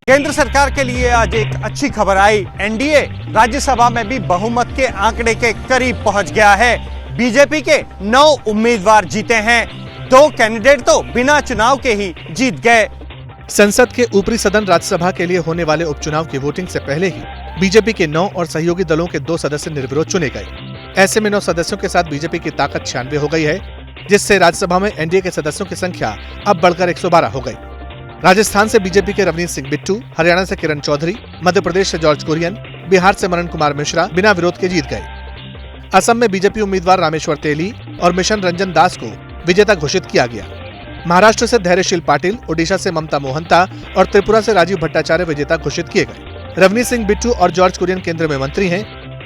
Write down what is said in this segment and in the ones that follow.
केंद्र सरकार के लिए आज एक अच्छी खबर आई। एनडीए राज्यसभा में भी बहुमत के आंकड़े के करीब पहुंच गया है। बीजेपी के 9 उम्मीदवार जीते हैं। 2 कैंडिडेट तो बिना चुनाव के ही जीत गए। संसद के ऊपरी सदन राज्यसभा के लिए होने वाले उपचुनाव की वोटिंग से पहले ही बीजेपी के 9 और सहयोगी दलों के 2 सदस्य निर्विरोध चुने गए। ऐसे में 9 सदस्यों के साथ बीजेपी की ताकत 96 हो गई है, जिससे राज्यसभा में एनडीए के सदस्यों की संख्या अब बढ़कर 112 हो गई। राजस्थान से बीजेपी के रवनीत सिंह बिट्टू, हरियाणा से किरण चौधरी, मध्य प्रदेश से जॉर्ज कुरियन, बिहार से मरण कुमार मिश्रा बिना विरोध के जीत गए। असम में बीजेपी उम्मीदवार रामेश्वर तेली और मिशन रंजन दास को विजेता घोषित किया गया। महाराष्ट्र से धैर्यशील पाटिल, ओडिशा से ममता मोहंता और त्रिपुरा से राजीव भट्टाचार्य विजेता घोषित किए गए। रवनीत सिंह बिट्टू और जॉर्ज कुरियन केंद्र में मंत्री हैं।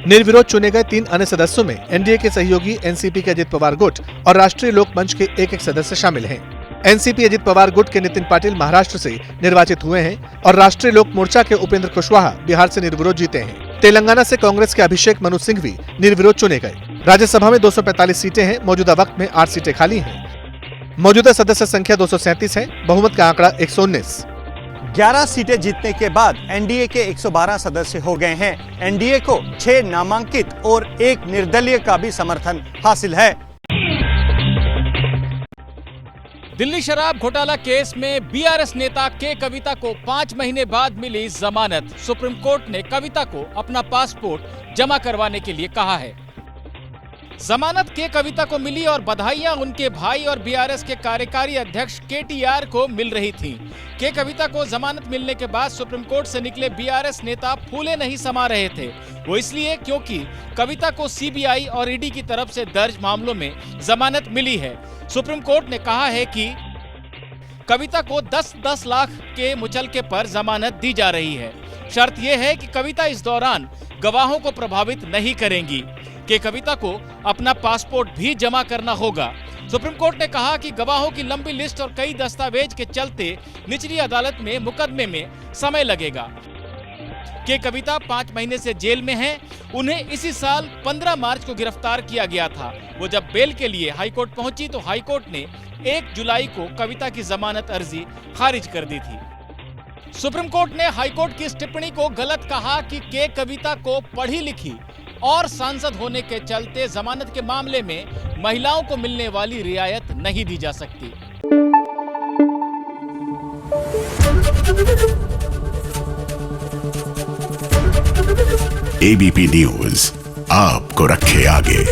निर्विरोध चुने गए 3 अन्य सदस्यों में एनडीए के सहयोगी एनसीपी के अजित पवार गुट और राष्ट्रीय लोक मंच के एक सदस्य शामिल हैं। एनसीपी अजित पवार गुट के नितिन पाटिल महाराष्ट्र से निर्वाचित हुए हैं और राष्ट्रीय लोक मोर्चा के उपेंद्र कुशवाहा बिहार से निर्विरोध जीते हैं। तेलंगाना से कांग्रेस के अभिषेक मनु सिंघवी निर्विरोध चुने गए। राज्यसभा में 245 सीटें हैं। मौजूदा वक्त में 8 सीटें खाली हैं। मौजूदा सदस्य संख्या 237 है। बहुमत का आंकड़ा 119। 11 सीटें जीतने के बाद एनडीए के 112 सदस्य हो गए हैं। एनडीए को 6 नामांकित और 1 निर्दलीय का भी समर्थन हासिल है। दिल्ली शराब घोटाला केस में बीआरएस नेता के कविता को 5 महीने बाद मिली जमानत। सुप्रीम कोर्ट ने कविता को अपना पासपोर्ट जमा करवाने के लिए कहा है। जमानत के कविता को मिली और बधाइयां उनके भाई और बीआरएस के कार्यकारी अध्यक्ष केटीआर को मिल रही थी। के कविता को जमानत मिलने के बाद सुप्रीम कोर्ट से निकले बीआरएस नेता फूले नहीं समा रहे थे। वो इसलिए क्योंकि कविता को सीबीआई और ईडी की तरफ से दर्ज मामलों में जमानत मिली है। सुप्रीम कोर्ट ने कहा है कि कविता को 10-10 लाख के मुचलके पर जमानत दी जा रही है। शर्त यह है कि कविता इस दौरान गवाहों को प्रभावित नहीं करेंगी। के कविता को अपना पासपोर्ट भी जमा करना होगा। सुप्रीम कोर्ट ने कहा कि गवाहों की लंबी लिस्ट और कई दस्तावेज के चलते निचली अदालत में मुकदमे में समय लगेगा। के कविता 5 महीने से जेल में हैं। उन्हें इसी साल 15 मार्च को गिरफ्तार किया गया था। वो जब बेल के लिए हाईकोर्ट पहुंची तो हाईकोर्ट ने 1 जुलाई को कविता की जमानत अर्जी खारिज कर दी थी। सुप्रीम कोर्ट ने हाईकोर्ट की इस टिप्पणी को गलत कहा कि के कविता को पढ़ी लिखी और सांसद होने के चलते जमानत के मामले में महिलाओं को मिलने वाली रियायत नहीं दी जा सकती। एबीपी न्यूज आपको रखे आगे।